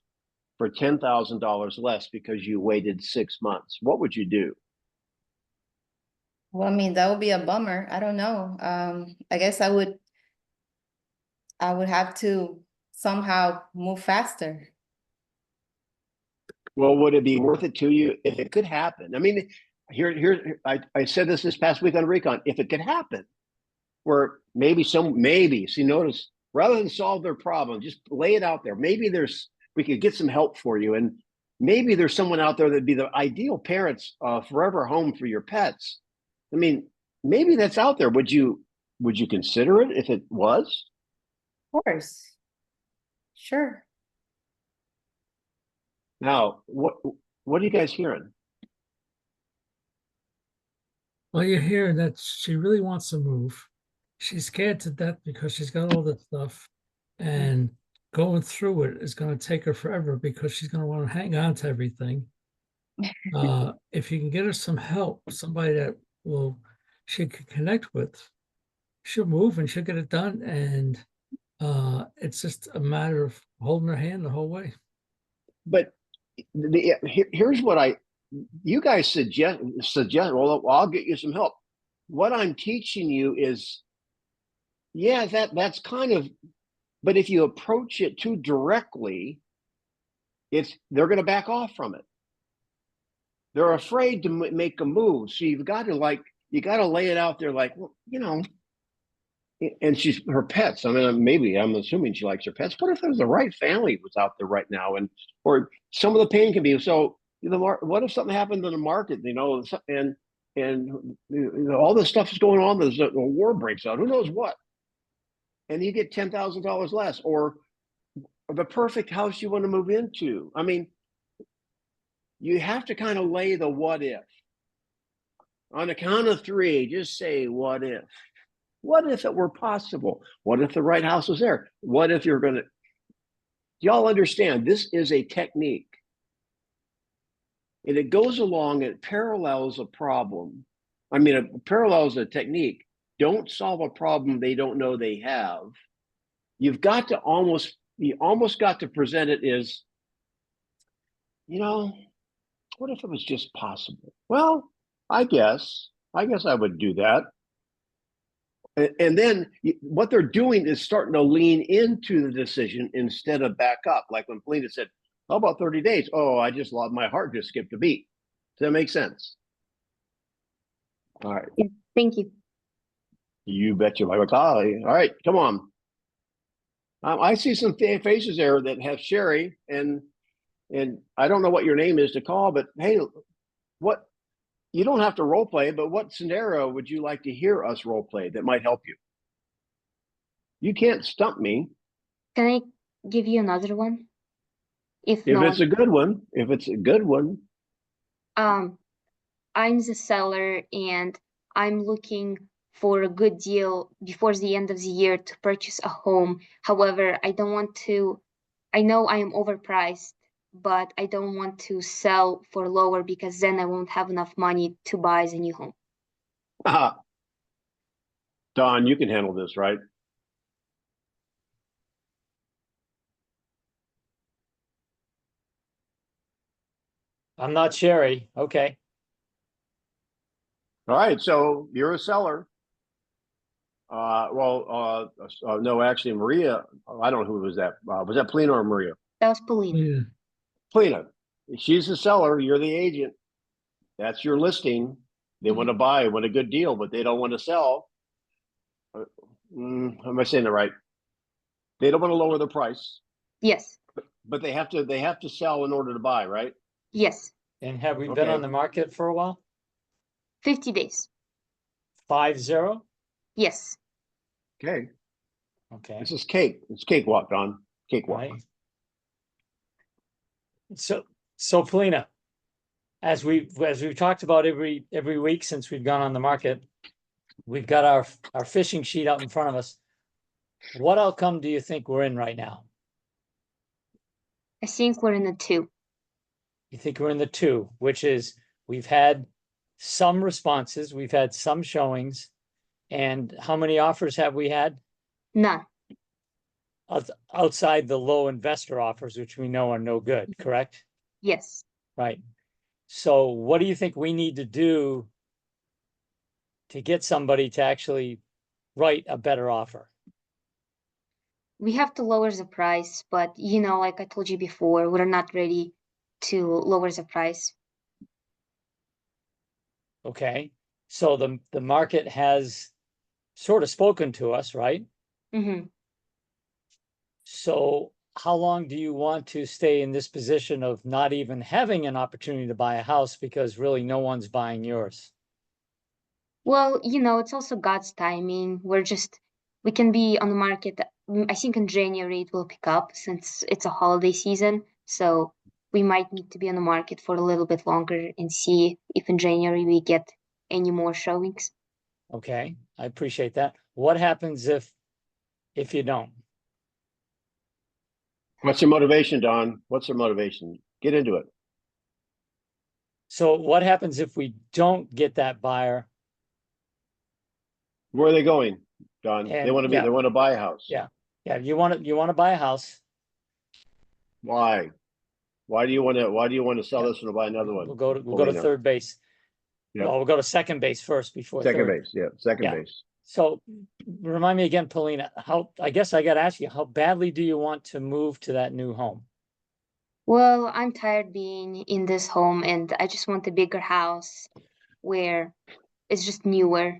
for $10,000 less because you waited 6 months? What would you do? Well, I mean, that would be a bummer. I don't know. I guess I would have to somehow move faster. Well, would it be worth it to you if it could happen? I mean, I said this past week on Recon. If it could happen, where maybe, see, notice, rather than solve their problem, just lay it out there. Maybe we could get some help for you, and maybe there's someone out there that'd be the ideal parents, forever home for your pets. I mean, maybe that's out there. Would you consider it if it was? Of course. Sure. Now, what are you guys hearing? Well, you're hearing that she really wants to move. She's scared to death because she's got all this stuff, and going through it is going to take her forever because she's going to want to hang on to everything. If you can get her some help, somebody that she can connect with, she'll move and she'll get it done. And it's just a matter of holding her hand the whole way. But here's what you guys suggest. Well, I'll get you some help. What I'm teaching you is, yeah, that's kind of, but if you approach it too directly, they're going to back off from it. They're afraid to make a move. So you got to lay it out there like, well, and her pets. I mean, I'm assuming she likes her pets. What if there's the right family was out there right now, or some of the pain can be so. What if something happened in the market? And all this stuff is going on. There's a war breaks out. Who knows what? And you get $10,000 less, or the perfect house you want to move into. I mean, you have to kind of lay the what if. On the count of three, just say what if. What if it were possible? What if the right house was there? What if you're going to... Y'all understand, this is a technique. And it goes along, it parallels a problem. I mean, it parallels a technique. Don't solve a problem they don't know they have. You almost got to present it as, what if it was just possible? Well, I guess I would do that. And then what they're doing is starting to lean into the decision instead of back up. Like when Polina said, how about 30 days? Oh, I just lost, my heart just skipped a beat. Does that make sense? All right. Yeah, thank you. You bet you like, all right, come on. I see some faces there that have Sherry, and I don't know what your name is to call, but hey, you don't have to role play, but what scenario would you like to hear us role play that might help you? You can't stump me. Can I give you another one? If it's a good one. If it's a good one. I'm the seller and I'm looking for a good deal before the end of the year to purchase a home. However, I know I am overpriced, but I don't want to sell for lower because then I won't have enough money to buy the new home. Don, you can handle this, right? I'm not Sherry. Okay. All right, so you're a seller. No, actually, Maria, I don't know who was that. Was that Polina or Maria? That was Polina. Yeah. Polina, she's the seller, you're the agent. That's your listing. They want to buy, want a good deal, but they don't want to sell. Am I saying that right? They don't want to lower the price. Yes. But they have to sell in order to buy, right? Yes. And have we been Okay. on the market for a while? 50 days. 50? Yes. Okay. Okay. This is cake. It's cakewalk, Don. Cakewalk. Right. So Polina, as we've talked about every week since we've gone on the market, we've got our fishing sheet out in front of us. What outcome do you think we're in right now? I think we're in a 2. You think we're in the 2, which is we've had some responses, we've had some showings. And how many offers have we had? None. Outside the low investor offers, which we know are no good, correct? Yes. Right. So what do you think we need to do to get somebody to actually write a better offer? We have to lower the price, but you know, like I told you before, we're not ready to lower the price. Okay, so the market has sort of spoken to us, right? Mm-hmm. So how long do you want to stay in this position of not even having an opportunity to buy a house because really no one's buying yours? Well, you know, it's also God's timing. We can be on the market. I think in January it will pick up since it's a holiday season. So we might need to be on the market for a little bit longer and see if in January we get any more showings. Okay, I appreciate that. What happens if you don't? What's their motivation, Don? What's their motivation? Get into it. So what happens if we don't get that buyer? Where are they going, Don? They And, want to yeah. they want to buy a house. Yeah. Yeah, you want to buy a house. Why? Why do you want to sell Yeah. this one to buy another one? We'll go to Paulina? third base. Yeah. Well, we'll go to second base first before Second third. base, yeah, second Yeah. base. So remind me again, Paulina, I guess I got to ask you, how badly do you want to move to that new home? Well, I'm tired being in this home and I just want a bigger house where it's just newer.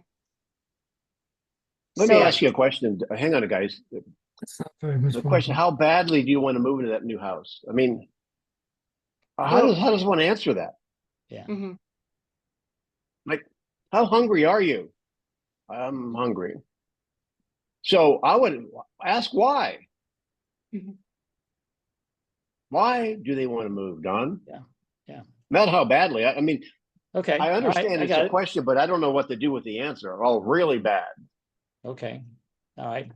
Let me So ask you a question. Hang on, guys. That's not very much The more. question: how badly do you want to move into that new house? I mean, Well- how does one answer that? Yeah. Mhm. Like, how hungry are you? I'm hungry. So I would ask why. Mhm. Why do they want to move, Don? Yeah, yeah. Not how badly. I mean, Okay. I all right, understand I it's got a it. question, but I don't know what to do with the answer. Oh, really bad. Okay. All right.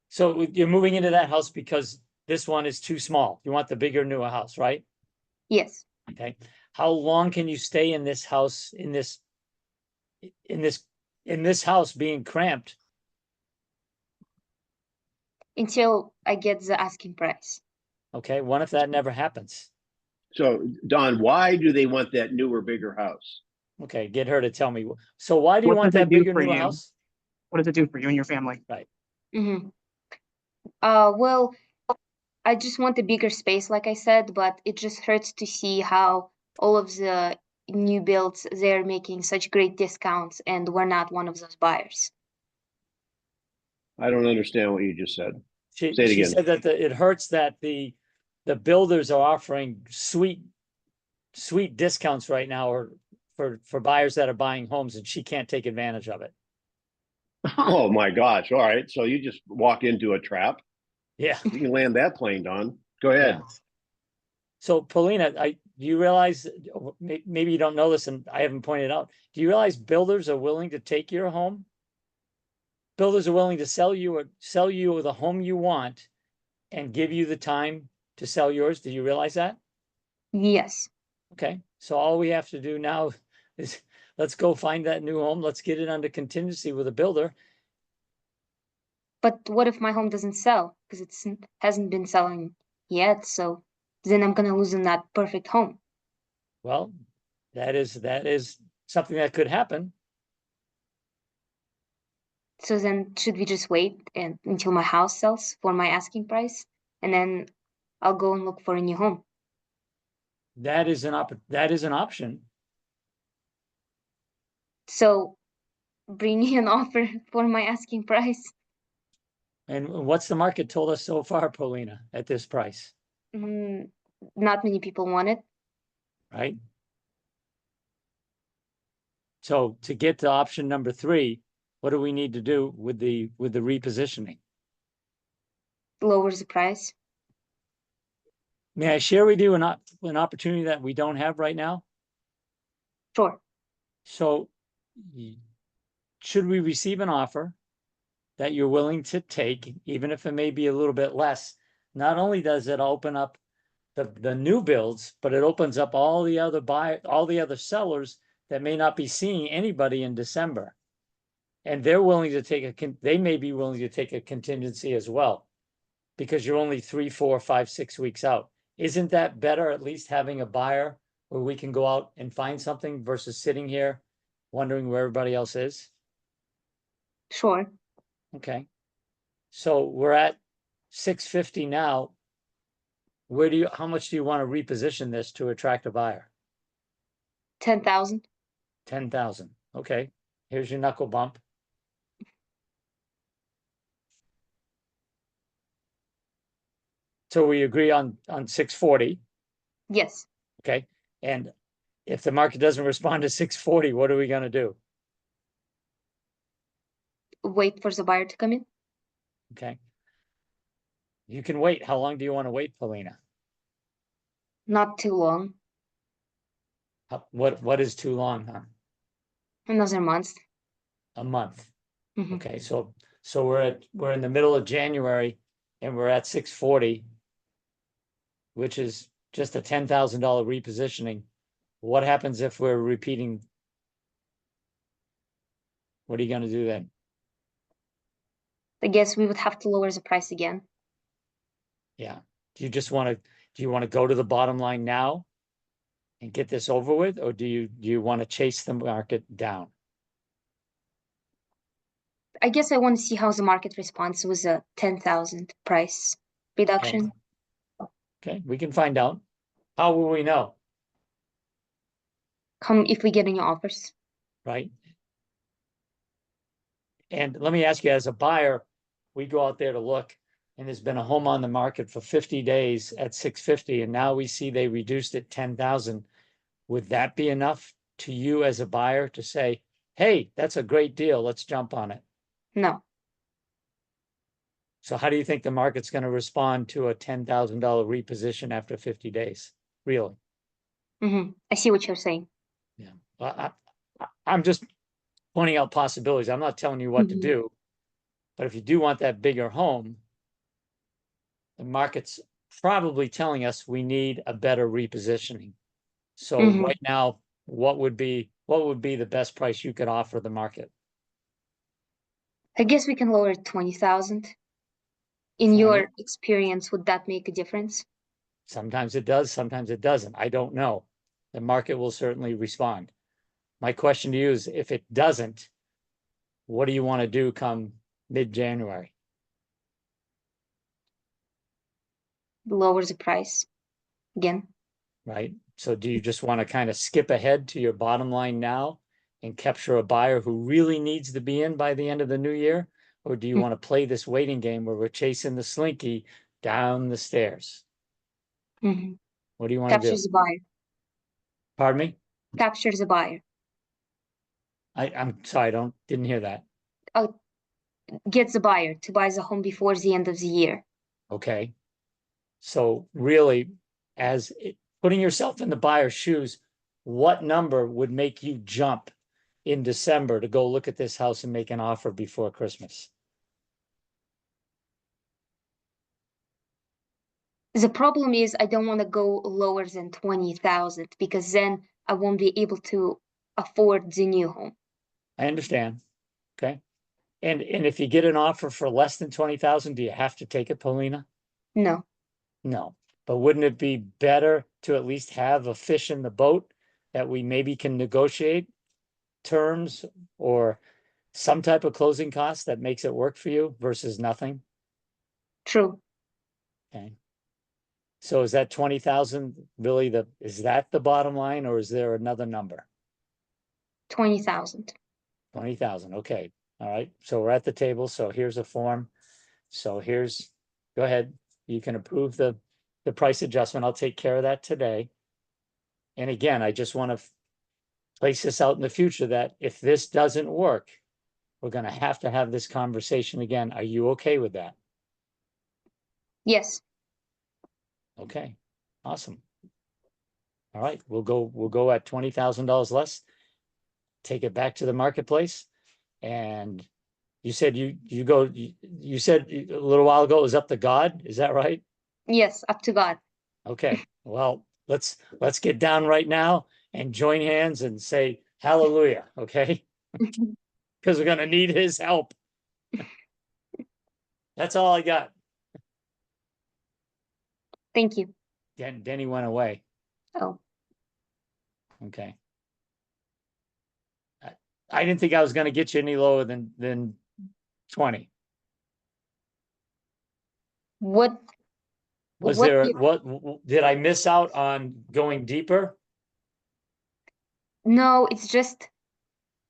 So you're moving into that house because this one is too small. You want the bigger, newer house, right? Yes. Okay. How long can you stay in this house, in this house being cramped? Until I get the asking price. Okay. What if that never happens? So, Don, why do they want that newer, bigger house? Okay. Get her to tell me. So why do you What want does it that do bigger, for newer you? house? What does it do for you and your family? Mm-hmm. Well, I just want a bigger space, like I said, but it just hurts to see how all of the new builds, they're making such great discounts and we're not one of those buyers. I don't understand what you just said. She Say it again. said that it hurts that the builders are offering sweet discounts right now or for buyers that are buying homes and she can't take advantage of it. Oh my gosh. All right. So you just walk into a trap. Yeah. You can land that plane, Don. Go ahead. Yeah. So Paulina, do you realize, maybe you don't know this and I haven't pointed out, do you realize builders are willing to take your home? Builders are willing to sell you the home you want and give you the time to sell yours. Do you realize that? Yes. Okay, so all we have to do now is let's go find that new home. Let's get it under contingency with a builder. But what if my home doesn't sell? Because it hasn't been selling yet, so then I'm gonna lose in that perfect home. Well, that is something that could happen. So then should we just wait until my house sells for my asking price? And then I'll go and look for a new home. That is an option. So bring me an offer for my asking price. And what's the market told us so far, Paulina, at this price, Not many people want it. right? So to get to option number 3, what do we need to do with the repositioning? Lower the price. May I share with you an opportunity that we don't have right now? Sure. So should we receive an offer that you're willing to take, even if it may be a little bit less, not only does it open up the new builds, but it opens up all the other sellers that may not be seeing anybody in December. And they're willing to they may be willing to take a contingency as well, because you're only 3, 4, 5, 6 weeks out. Isn't that better, at least having a buyer where we can go out and find something versus sitting here wondering where everybody else is? Sure. Okay. So we're at 650 now. How much do you want to reposition this to attract a buyer? 10,000. 10,000. Okay. Here's your knuckle bump. So we agree on 640. Yes. Okay. And if the market doesn't respond to 640, what are we going to do? Wait for the buyer to come in. Okay. You can wait. How long do you want to wait, Paulina? Not too long. What is too long, huh? Another month. A month. Mhm. Okay, so we're in the middle of January and we're at 640, which is just a $10,000 repositioning. What happens if we're repeating? What are you going to do then? I guess we would have to lower the price again. Yeah. Do you want to go to the bottom line now and get this over with, or do you want to chase the market down? I guess I want to see how the market responds with a 10,000 price reduction. Okay, we can find out. How will we know? Come if we get any offers. Right? And let me ask you, as a buyer, we go out there to look, and there's been a home on the market for 50 days at 650, and now we see they reduced it 10,000. Would that be enough to you as a buyer to say, hey, that's a great deal, let's jump on it? No. So how do you think the market's going to respond to a $10,000 reposition after 50 days? Really? I see what you're saying. Yeah. Well, I'm just pointing out possibilities. I'm not telling you what to do, but if you do want that bigger home, the market's probably telling us we need a better repositioning. So right now, what would be the best price you could offer the market? I guess we can lower it 20,000. In 20? your experience, would that make a difference? Sometimes it does, sometimes it doesn't. I don't know. The market will certainly respond. My question to you is, if it doesn't, what do you want to do come mid-January? Lower the price again. Right? So do you just want to kind of skip ahead to your bottom line now and capture a buyer who really needs to be in by the end of the new year? Or do you want to play this waiting game where we're chasing the slinky down the stairs? What do you want to do? Capture the buyer. Pardon me? Capture the buyer. I'm sorry, didn't hear that. Oh, get the buyer to buy the home before the end of the year. Okay. So really, putting yourself in the buyer's shoes, what number would make you jump in December to go look at this house and make an offer before Christmas? The problem is I don't want to go lower than 20,000 because then I won't be able to afford the new home. I understand. Okay. And if you get an offer for less than 20,000, do you have to take it, Paulina? No. No. But wouldn't it be better to at least have a fish in the boat that we maybe can negotiate terms or some type of closing cost that makes it work for you versus nothing? True. Okay. So is that 20,000 really is that the bottom line, or is there another number? 20,000. 20,000. Okay. All right. So we're at the table. So here's a form. So go ahead. You can approve the price adjustment. I'll take care of that today. And again, I just want to place this out in the future that if this doesn't work, we're going to have this conversation again. Are you okay with that? Yes. Okay. Awesome. All right. We'll go at $20,000 less. Take it back to the marketplace. And you said you said a little while ago it was up to God. Is that right? Yes, up to God. Okay, well, let's get down right now and join hands and say hallelujah, okay? Because we're gonna need his help. That's all I got. Thank you. Denny went away. Oh, Okay. I didn't think I was gonna get you any lower than 20. what Was What there, if- did I miss out on going deeper? no, it's just,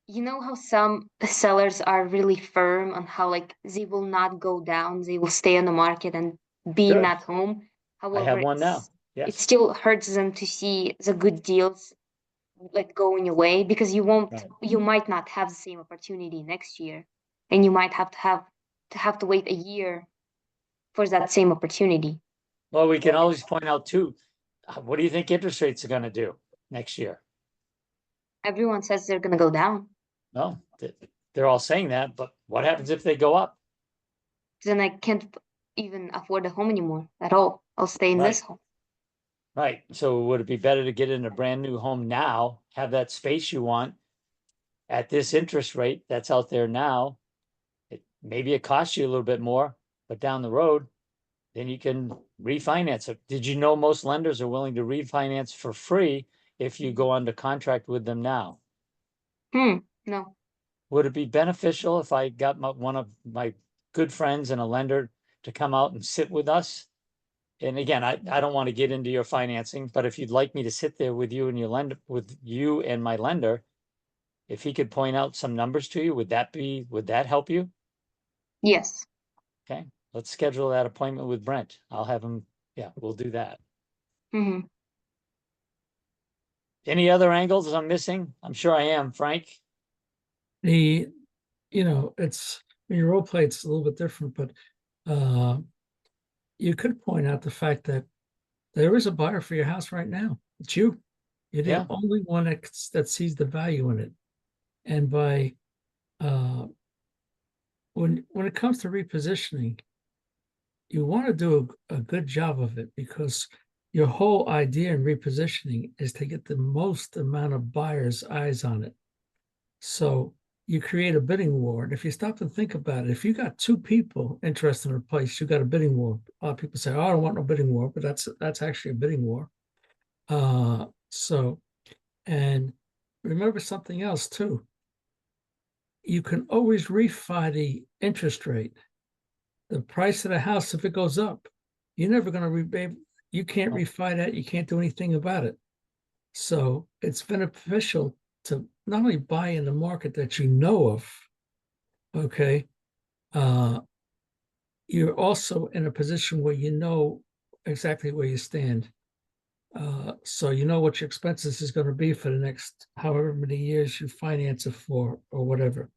you know how some sellers are really firm on how like they will not go down, they will stay on the market and be in Sure. that home. I have However, one now. it Yes, still hurts them to see the good deals like going away because Right. you might not have the same opportunity next year, and you might have to wait a year for that same opportunity. well, we can always point out too, what do you think interest rates are gonna do next year? Everyone says they're gonna go down. No, they're all saying that, but what happens if they go up? Then I can't even afford a home anymore at all. I'll stay in this Right. home. Right, so would it be better to get in a brand new home now, have that space you want at this interest rate that's out there now? Maybe it costs you a little bit more, but down the road, then you can refinance it. Did you know most lenders are willing to refinance for free if you go under contract with them now? No. Would it be beneficial if I got one of my good friends and a lender to come out and sit with us? And again, I don't want to get into your financing, but if you'd like me to sit there with you and your lender, with you and my lender, if he could point out some numbers to you, would that help you? Yes. Okay, let's schedule that appointment with Brent. I'll have him, yeah, we'll do that. Hmm. Any other angles I'm missing? I'm sure I am, Frank. You know, it's when you role play, it's a little bit different, but you could point out the fact that there is a buyer for your house right now. It's you. You're the Yeah. only one that sees the value in it. And by when it comes to repositioning, you want to do a good job of it because your whole idea in repositioning is to get the most amount of buyers' eyes on it. So you create a bidding war. And if you stop and think about it, if you got two people interested in a place, you got a bidding war. A lot of people say, "Oh, I don't want no bidding war," but that's actually a bidding war. And remember something else too. You can always refi the interest rate. The price of the house, if it goes up, you're never going to rebate. You can't refi that. You can't do anything about it. So it's beneficial to not only buy in the market that you know of, okay, you're also in a position where you know exactly where you stand. So you know what your expenses is going to be for the next however many years you finance it for or whatever.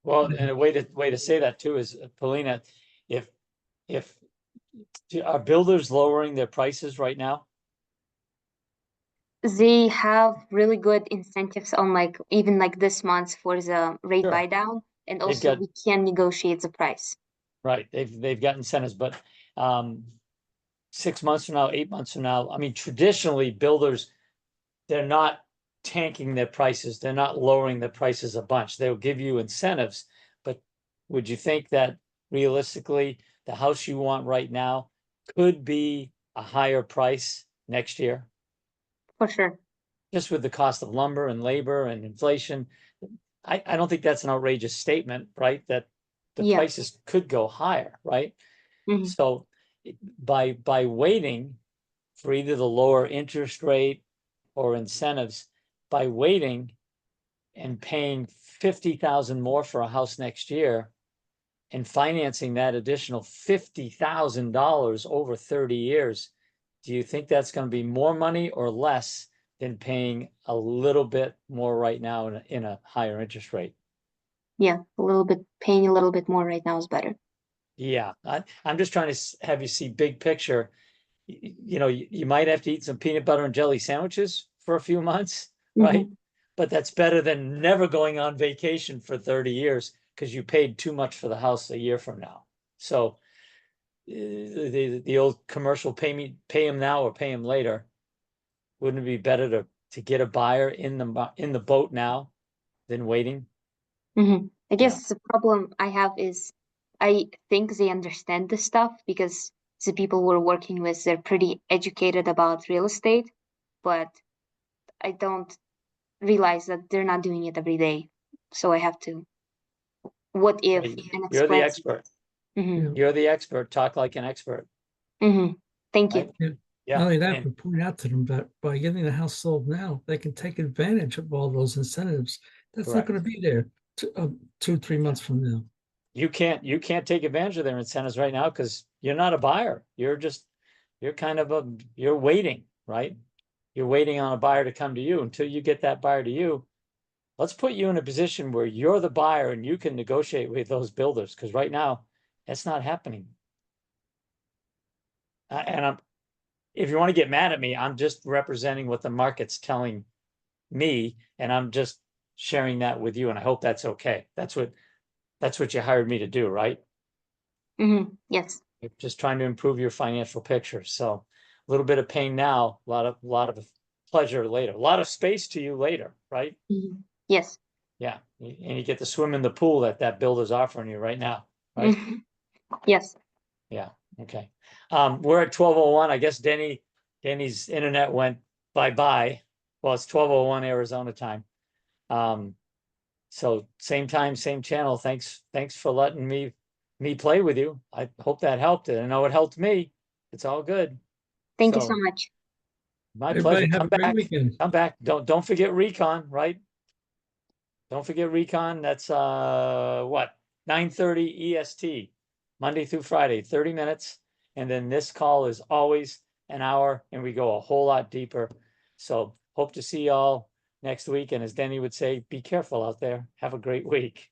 Well, and a way to say that too is, Paulina, if are builders lowering their prices right now? They have really good incentives on like even like this month for the rate Sure. buy down, and They've also got- we can negotiate the price. Right, they've got incentives, but 6 months from now, 8 months from now, I mean, traditionally, builders, they're not tanking their prices, they're not lowering their prices a bunch. They'll give you incentives, but would you think that realistically, the house you want right now could be a higher price next year? For sure. Just with the cost of lumber and labor and inflation, I don't think that's an outrageous statement, right? That the Yeah. prices could go higher, right? Mhm. So by waiting for either the lower interest rate or incentives, by waiting and paying 50,000 more for a house next year and financing that additional $50,000 over 30 years, do you think that's going to be more money or less than paying a little bit more right now in a higher interest rate? Yeah, paying a little bit more right now is better. Yeah, I'm just trying to have you see big picture. You know, you might have to eat some peanut butter and jelly sandwiches for a few months, right? Mhm. But that's better than never going on vacation for 30 years because you paid too much for the house a year from now. So the old commercial pay him now or pay him later. Wouldn't it be better to get a buyer in the boat now than waiting? I guess the problem I have is I think they understand this stuff because the people we're working with, they're pretty educated about real estate, but I don't realize that they're not doing it every day. So I have to, what if Right. and You're the express. expert. Mhm, You're the expert. Talk like an expert. mhm. Thank you. Right? Not only that, and- but point out to them that by getting the house sold now, they can take advantage of all those incentives. That's not Correct. going to be there 2-3 months from now. you can't take advantage of their incentives right now because you're not a buyer. You're kind of you're waiting, right? You're waiting on a buyer to come to you. Until you get that buyer to you, let's put you in a position where you're the buyer and you can negotiate with those builders, because right now that's not happening. If you want to get mad at me, I'm just representing what the market's telling me, and I'm just sharing that with you, and I hope that's okay. That's what you hired me to do, right? Yes. You're just trying to improve your financial picture. So a little bit of pain now, a lot of pleasure later, a lot of space to you later, right? Yes. Yeah, and you get to swim in the pool that builder's offering you right now, right? Yes. Yeah, okay. We're at 12:01. I guess Denny's internet went bye-bye. Well, it's 12:01 Arizona time. So same time, same channel. Thanks for letting me play with you. I hope that helped. I know it helped me. It's all good. Thank you so So much. my Everybody pleasure. have a great weekend. Come back. Don't forget Recon, right? Don't forget Recon. That's what? 9:30 EST, Monday through Friday, 30 minutes. And then this call is always an hour, and we go a whole lot deeper. So hope to see y'all next week. And as Denny would say, be careful out there. Have a great week.